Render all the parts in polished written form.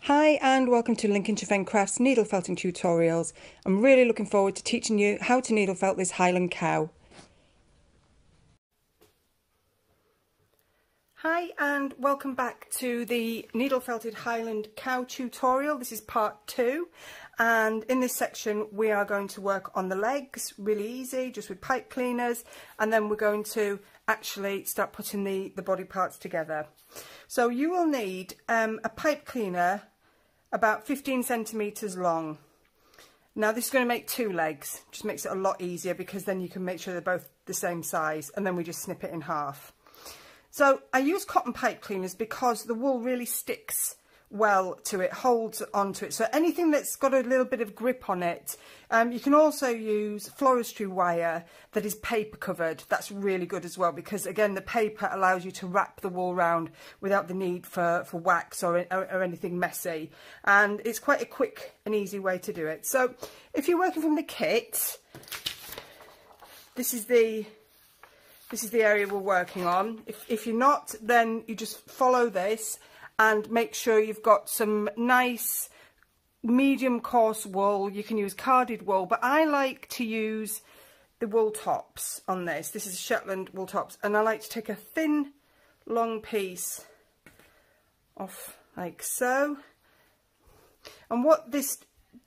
Hi and welcome to Lincolnshire Fenn Crafts needle felting tutorials. I'm really looking forward to teaching you how to needle felt this Highland cow. Hi and welcome back to the needle felted Highland cow tutorial. This is part 2, and in this section we are going to work on the legs, really easy, just with pipe cleaners, and then we're going to actually start putting the body parts together. So you will need a pipe cleaner about 15 centimetres long. Now this is going to make 2 legs, just makes it a lot easier because then you can make sure they're both the same size, and then we just snip it in half. So I use cotton pipe cleaners because the wool really sticks well to it, holds onto it. So anything that's got a little bit of grip on it, you can also use floristry wire that is paper covered. That's really good as well because again the paper allows you to wrap the wool round without the need for wax or anything messy, and it's quite a quick and easy way to do it. So if you're working from the kit, this is the area we're working on. If you're not, then you just follow this and make sure you've got some nice medium coarse wool. You can use carded wool, but I like to use the wool tops on this. This is Shetland wool tops, and I like to take a thin long piece off like so. And what this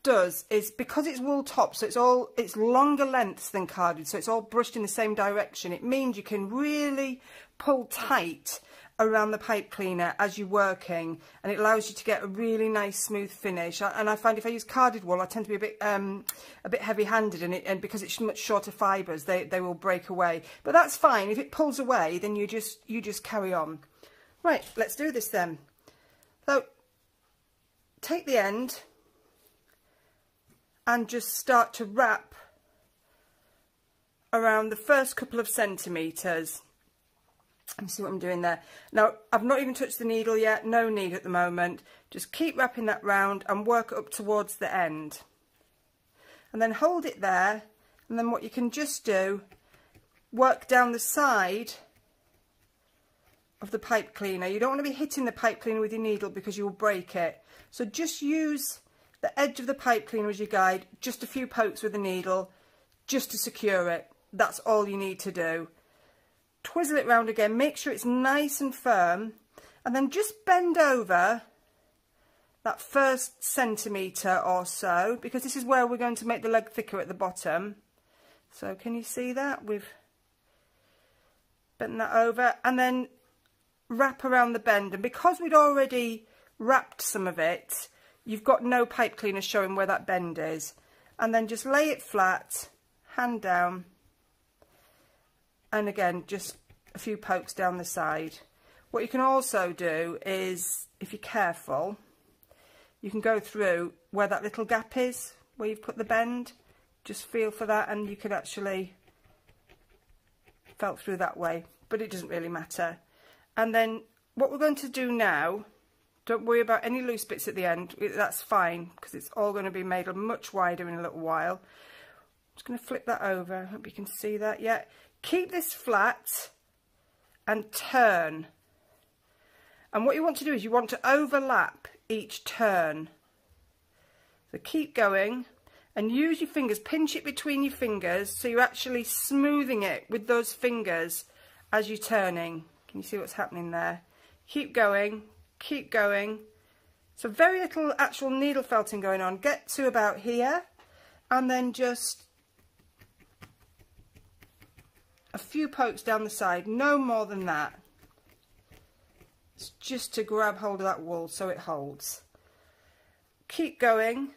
does is, because it's wool top, so it's longer lengths than carded, so it's all brushed in the same direction, it means you can really pull tight around the pipe cleaner as you're working, and it allows you to get a really nice smooth finish. And I find if I use carded wool, I tend to be a bit heavy-handed in it, and because it's much shorter fibres, they will break away. But that's fine. If it pulls away, then you just carry on. Right, let's do this then. So take the end and just start to wrap around the first couple of centimetres. Let me see what I'm doing there. Now, I've not even touched the needle yet, no need at the moment. Just keep wrapping that round and work up towards the end. And then hold it there, and then what you can just do, work down the side of the pipe cleaner. You don't want to be hitting the pipe cleaner with your needle because you will break it. So just use the edge of the pipe cleaner as your guide, just a few pokes with the needle, just to secure it. That's all you need to do. Twizzle it round again, make sure it's nice and firm, and then just bend over that first centimetre or so, because this is where we're going to make the leg thicker at the bottom. So can you see that? We've bent that over, and then wrap around the bend, and because we'd already wrapped some of it, you've got no pipe cleaner showing where that bend is. And then just lay it flat, hand down, and again just a few pokes down the side. What you can also do is, if you're careful, you can go through where that little gap is, where you've put the bend. Just feel for that, and you can actually felt through that way, but it doesn't really matter. And then what we're going to do now, don't worry about any loose bits at the end, that's fine because it's all going to be made much wider in a little while. I'm just going to flip that over, I hope you can see that yet. Keep this flat and turn, and what you want to do is you want to overlap each turn. So keep going and use your fingers, pinch it between your fingers so you're actually smoothing it with those fingers as you're turning. Can you see what's happening there? Keep going, keep going. So very little actual needle felting going on. Get to about here, and then just a few pokes down the side, no more than that. It's just to grab hold of that wool so it holds. Keep going,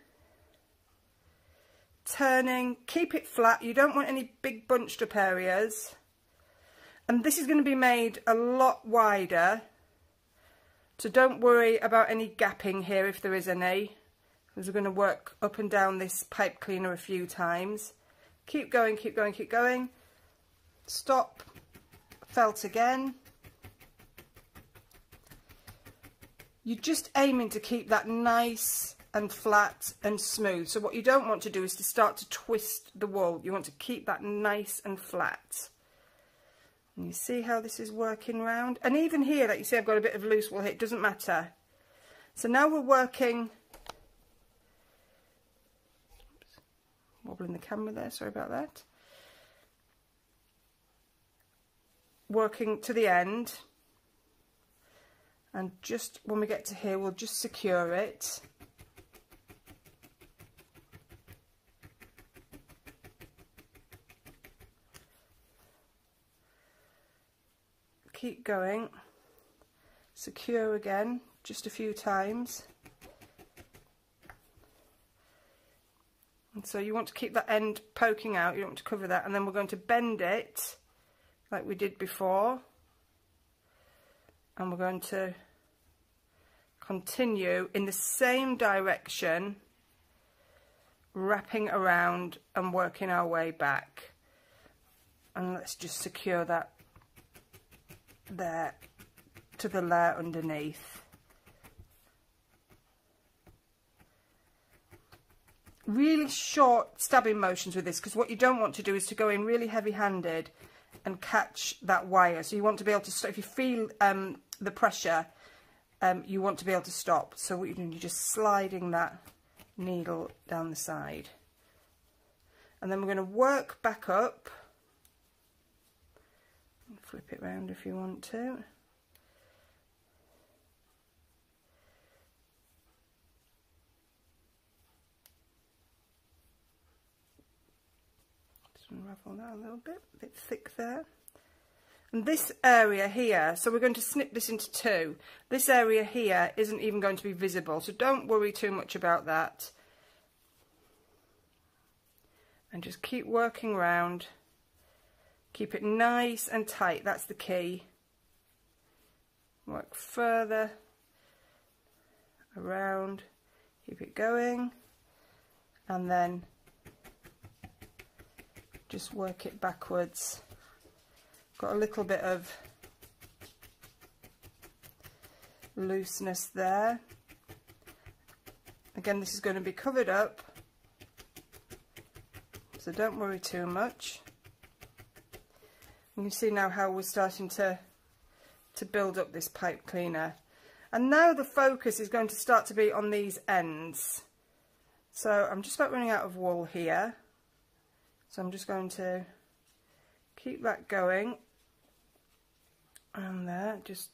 turning, keep it flat. You don't want any big bunched up areas. And this is going to be made a lot wider, so don't worry about any gapping here if there is any, because we're going to work up and down this pipe cleaner a few times. Keep going, keep going, keep going. Stop, felt again. You're just aiming to keep that nice and flat and smooth. So what you don't want to do is to start to twist the wool. You want to keep that nice and flat. And you see how this is working round? And even here, like you see, I've got a bit of loose wool here, it doesn't matter. So now we're working, wobbling the camera there, sorry about that. Working to the end, and just when we get to here, we'll just secure it. Keep going, secure again, just a few times. And so you want to keep that end poking out, you don't want to cover that, and then we're going to bend it like we did before, and we're going to continue in the same direction, wrapping around and working our way back. And let's just secure that there to the layer underneath. Really short stabbing motions with this, because what you don't want to do is to go in really heavy-handed and catch that wire. So you want to be able to stop. If you feel the pressure, you want to be able to stop. So what you're doing, you're just sliding that needle down the side. And then we're going to work back up. Flip it round if you want to. Unravel that a little bit, a bit thick there. And this area here, so we're going to snip this into two. This area here isn't even going to be visible, so don't worry too much about that. And just keep working round. Keep it nice and tight, that's the key. Work further around, keep it going, and then just work it backwards. Got a little bit of looseness there. Again, this is going to be covered up, so don't worry too much. You can see now how we're starting to build up this pipe cleaner. And now the focus is going to start to be on these ends. So I'm just about running out of wool here. So I'm just going to keep that going, and there, just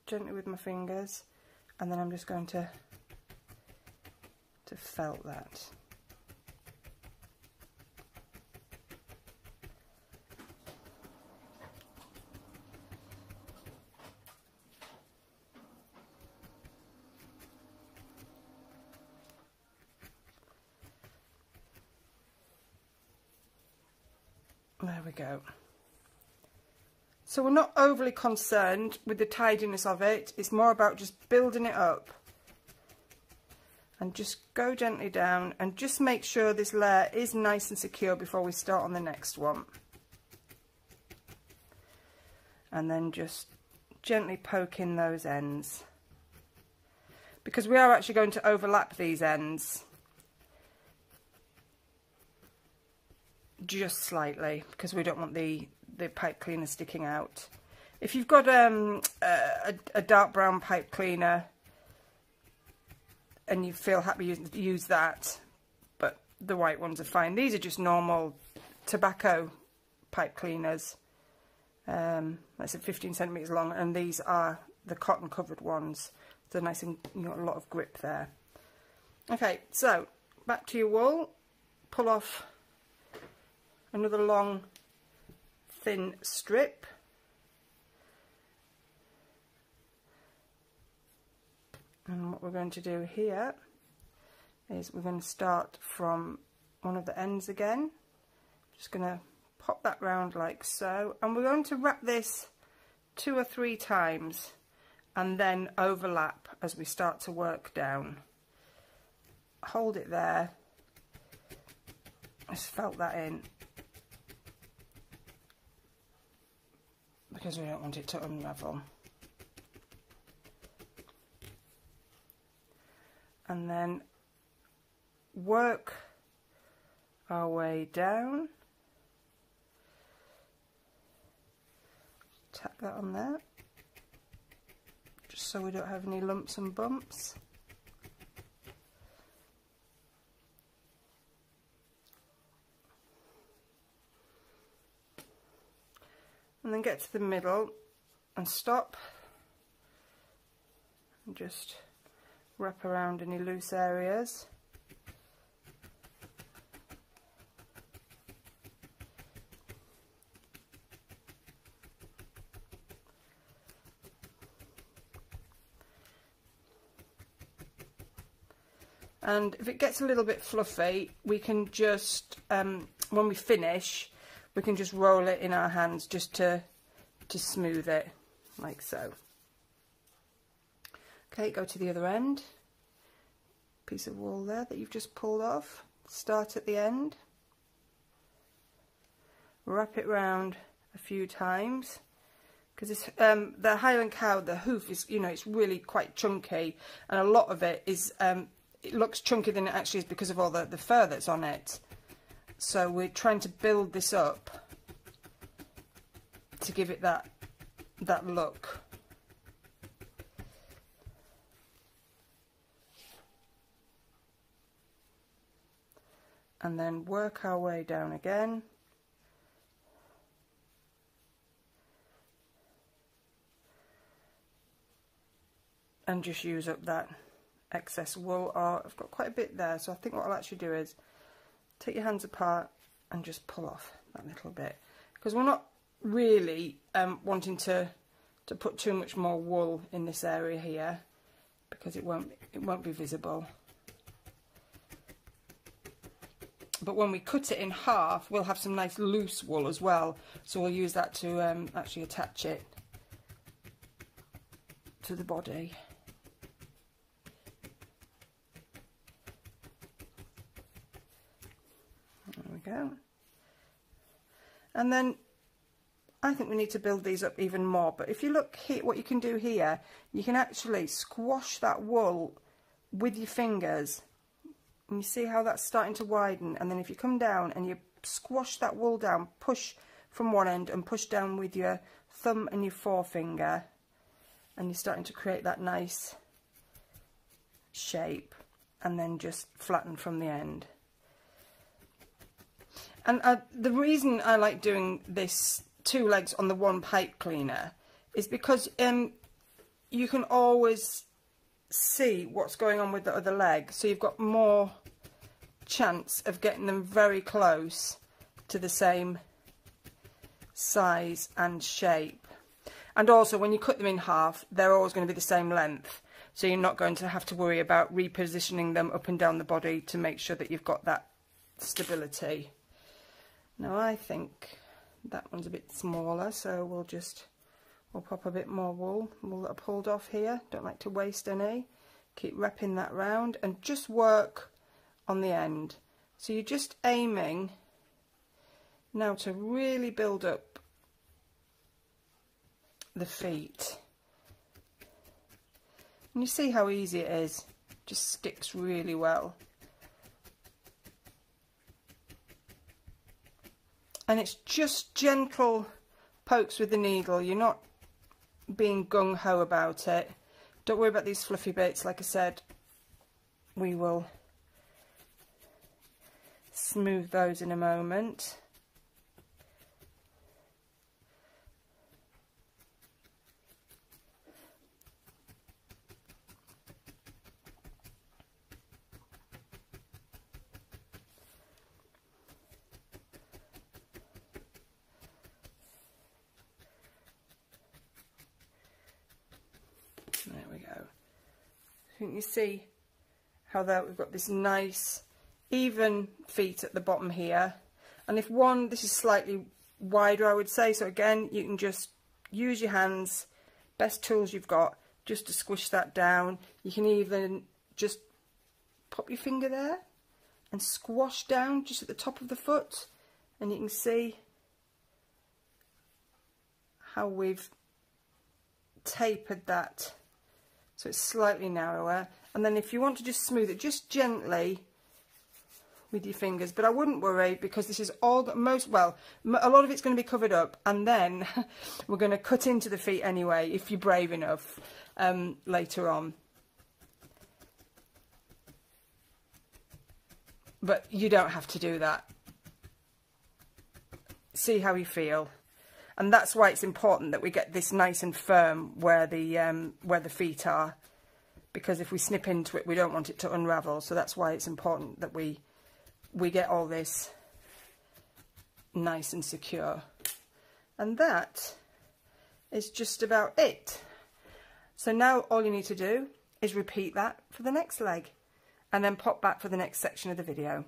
gently with my fingers, and then I'm just going to felt that. There we go. So we're not overly concerned with the tidiness of it, it's more about just building it up. And just go gently down and just make sure this layer is nice and secure before we start on the next one. And then just gently poke in those ends. Because we are actually going to overlap these ends. Just slightly, because we don't want the pipe cleaner sticking out. If you've got a dark brown pipe cleaner and you feel happy, use that, but the white ones are fine. These are just normal tobacco pipe cleaners. That's at 15 centimeters long, and these are the cotton covered ones. They're nice and you got a lot of grip there. Okay, so back to your wool, pull off another long thin strip, and what we're going to do here is we're going to start from one of the ends again. Just going to pop that round like so, and we're going to wrap this 2 or 3 times and then overlap as we start to work down. Hold it there, just felt that in, because we don't want it to unravel. And then work our way down. Tack that on there, just so we don't have any lumps and bumps. and then get to the middle and stop and just wrap around any loose areas. And if it gets a little bit fluffy, we can just, when we finish, we can just roll it in our hands just to smooth it, like so. Okay, go to the other end. Piece of wool there that you've just pulled off. Start at the end. Wrap it round a few times. Because the Highland Cow, the hoof is, you know, it's really quite chunky, and a lot of it is, it looks chunkier than it actually is because of all the fur that's on it. So we're trying to build this up to give it that look. And then work our way down again. And just use up that excess wool. Oh, I've got quite a bit there, so I think what I'll actually do is take your hands apart and just pull off that little bit, because we're not really wanting to put too much more wool in this area here, because it won't be visible. But when we cut it in half, we'll have some nice loose wool as well, so we'll use that to actually attach it to the body. There we go. And then I think we need to build these up even more, but if you look here, what you can do here, you can actually squash that wool with your fingers, and you see how that's starting to widen. And then if you come down and you squash that wool down, push from one end and push down with your thumb and your forefinger, and you're starting to create that nice shape, and then just flatten from the end. And the reason I like doing this 2 legs on the one pipe cleaner is because you can always see what's going on with the other leg, so you've got more chance of getting them very close to the same size and shape. And also when you cut them in half, they're always going to be the same length, so you're not going to have to worry about repositioning them up and down the body to make sure that you've got that stability. Now I think that one's a bit smaller, so we'll pop a bit more wool that I pulled off here. Don't like to waste any. Keep wrapping that round and just work on the end. So you're just aiming now to really build up the feet. And you see how easy it is. Just sticks really well. And it's just gentle pokes with the needle. You're not being gung-ho about it. Don't worry about these fluffy bits. Like I said, we will smooth those in a moment. There we go. Can you see how there we've got this nice even feet at the bottom here, and if this is slightly wider, I would say, so again you can just use your hands, best tools you've got, just to squish that down. You can even just pop your finger there and squash down just at the top of the foot, and you can see how we've tapered that so it's slightly narrower. And then if you want to just smooth it just gently with your fingers, but I wouldn't worry, because this is all a lot of it's going to be covered up, and then we're going to cut into the feet anyway if you're brave enough later on. But you don't have to do that. See how you feel. and that's why it's important that we get this nice and firm where the feet are, because if we snip into it we don't want it to unravel. So that's why it's important that we get all this nice and secure. And that is just about it. So now all you need to do is repeat that for the next leg and then pop back for the next section of the video.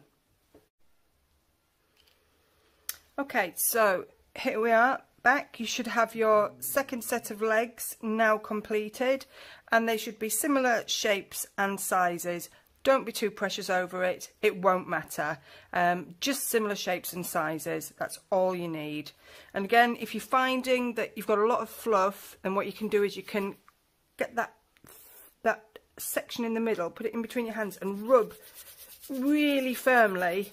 Okay, so here we are back. You should have your second set of legs now completed, and they should be similar shapes and sizes. Don't be too precious over it, it won't matter. Just similar shapes and sizes, that's all you need. And again, if you're finding that you've got a lot of fluff, then what you can do is you can get that section in the middle, put it in between your hands and rub really firmly,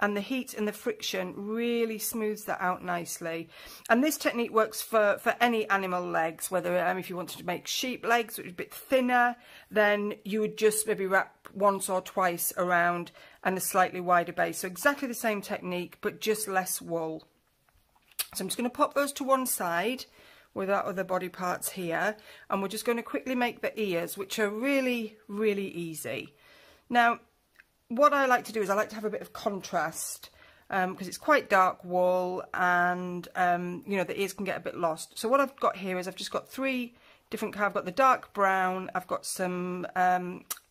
and the heat and the friction really smooths that out nicely. And this technique works for any animal legs, whether if you wanted to make sheep legs, which is a bit thinner, then you would just maybe wrap once or twice around and a slightly wider base. So exactly the same technique, but just less wool. So I'm just going to pop those to one side with our other body parts here, and we're just going to quickly make the ears, which are really, really easy. Now, what I like to do is I like to have a bit of contrast, because it's quite dark wool, and you know, the ears can get a bit lost. So what I've got here is I've just got three different colours. I've got the dark brown, I've got some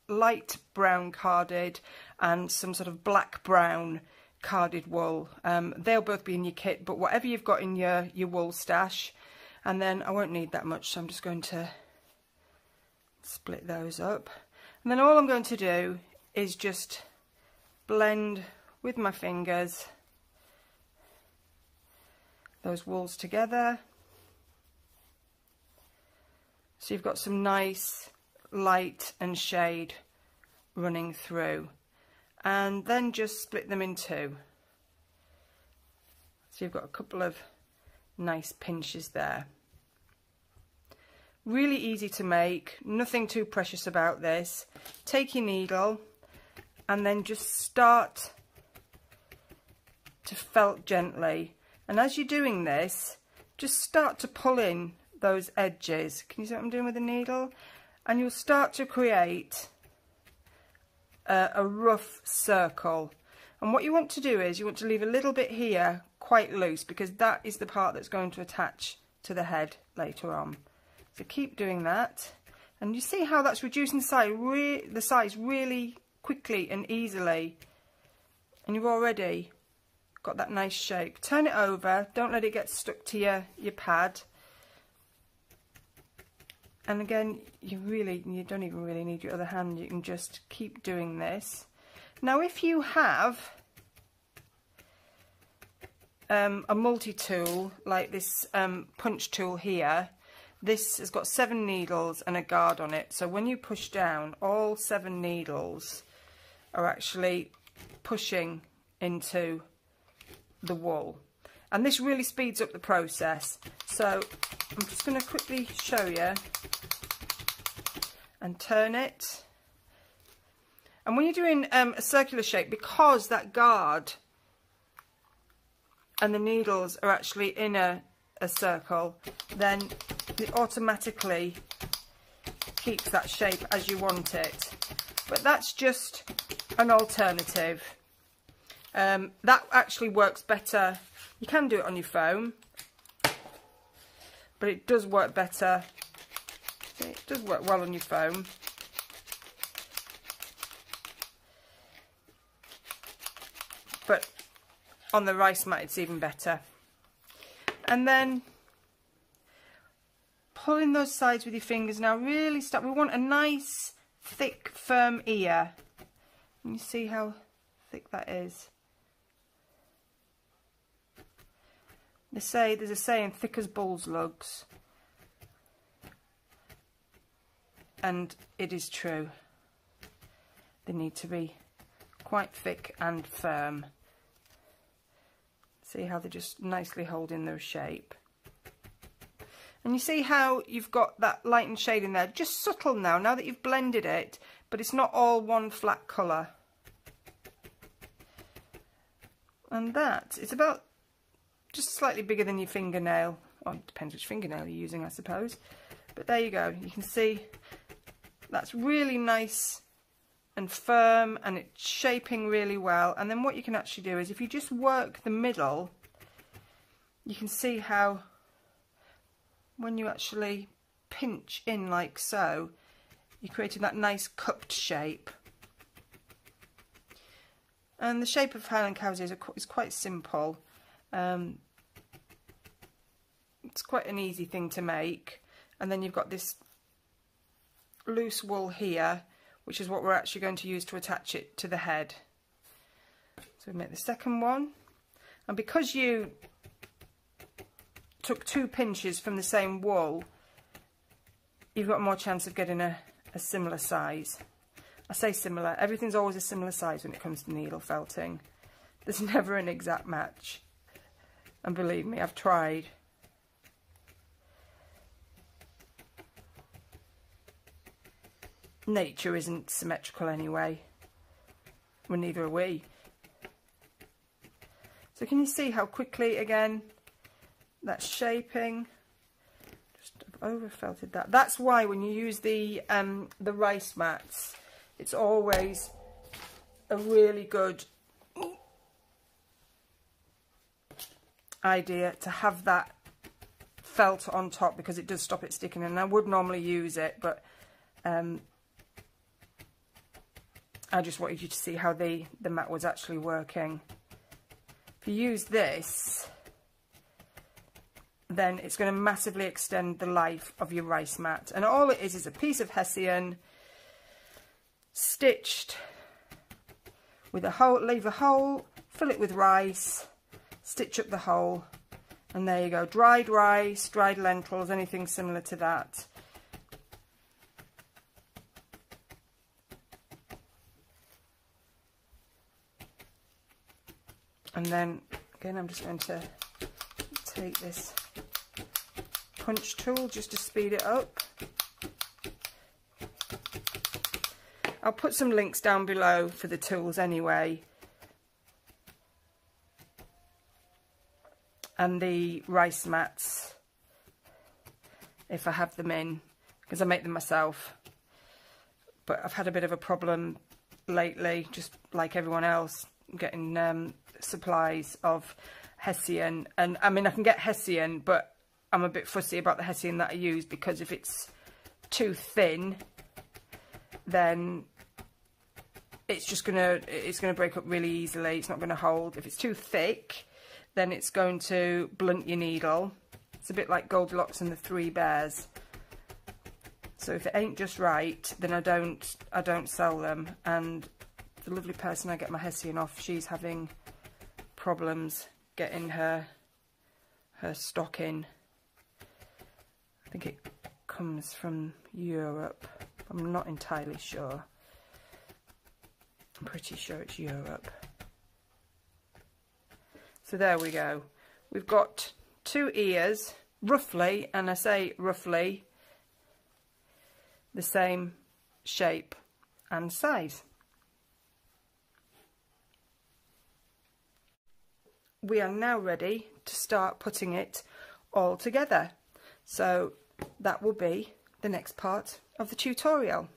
light brown carded, and some sort of black brown carded wool. They'll both be in your kit, but whatever you've got in your wool stash. And then I won't need that much, so I'm just going to split those up. And then all I'm going to do is just blend with my fingers those wools together. So you've got some nice light and shade running through. And then just split them in two. So you've got a couple of nice pinches there. Really easy to make, nothing too precious about this. Take your needle and then just start to felt gently. And as you're doing this, just start to pull in those edges. Can you see what I'm doing with the needle? And you'll start to create a rough circle. And what you want to do is you want to leave a little bit here quite loose, because that is the part that's going to attach to the head later on. So keep doing that, and you see how that's reducing the size really quickly and easily, and you've already got that nice shape. Turn it over, don't let it get stuck to your pad. And again, you don't even really need your other hand, you can just keep doing this. Now if you have a multi-tool like this punch tool here, this has got 7 needles and a guard on it, so when you push down, all 7 needles are actually pushing into the wool, and this really speeds up the process. So I'm just going to quickly show you and turn it. And when you're doing a circular shape, because that guard and the needles are actually in a circle, then it automatically keeps that shape as you want it. But that's just an alternative. That actually works better. You can do it on your foam, but it does work better. It does work well on your foam. But on the rice mat it's even better. And then pull in those sides with your fingers. Now really start, we want a nice thick firm ear. Can you see how thick that is? There's a saying, thick as bull's lugs. And it is true. They need to be quite thick and firm. See how they're just nicely holding their shape. And you see how you've got that light and shade in there, just subtle now that you've blended it, but it's not all one flat colour. And that, it's about just slightly bigger than your fingernail. Well, it depends which fingernail you're using, I suppose. But there you go. You can see that's really nice and firm, and it's shaping really well. And then what you can actually do is if you just work the middle, you can see how when you actually pinch in like so, you're creating that nice cupped shape. And the shape of Highland Cows is quite simple. It's quite an easy thing to make. And then you've got this loose wool here, which is what we're actually going to use to attach it to the head. So we make the second one. And because you took 2 pinches from the same wool, you've got more chance of getting a similar size. I say similar, everything's always a similar size when it comes to needle felting. There's never an exact match. And believe me, I've tried. Nature isn't symmetrical anyway. Well, neither are we. So can you see how quickly, again, that's shaping? Just over felted that. That's why when you use the rice mats, it's always a really good idea to have that felt on top, because it does stop it sticking. And I would normally use it, but I just wanted you to see how the mat was actually working. If you use this, then it's going to massively extend the life of your rice mat. And all it is a piece of hessian stitched with a hole, leave a hole, fill it with rice, stitch up the hole, and there you go. Dried rice, dried lentils, anything similar to that. And then, again, I'm just going to take this punch tool just to speed it up. I'll put some links down below for the tools anyway. And the rice mats, if I have them in, because I make them myself. But I've had a bit of a problem lately, just like everyone else, getting supplies of hessian. And I mean, I can get hessian, but I'm a bit fussy about the hessian that I use, because if it's too thin, then it's gonna break up really easily. It's not going to hold. If it's too thick, then it's going to blunt your needle. It's a bit like Goldilocks and the Three Bears. So if it ain't just right, then I don't sell them. And the lovely person I get my hessian off, she's having problems getting her stock in. I think it comes from Europe. I'm not entirely sure. I'm pretty sure it's Europe. So there we go. We've got 2 ears, roughly, and I say roughly, the same shape and size. We are now ready to start putting it all together. So that will be the next part of the tutorial.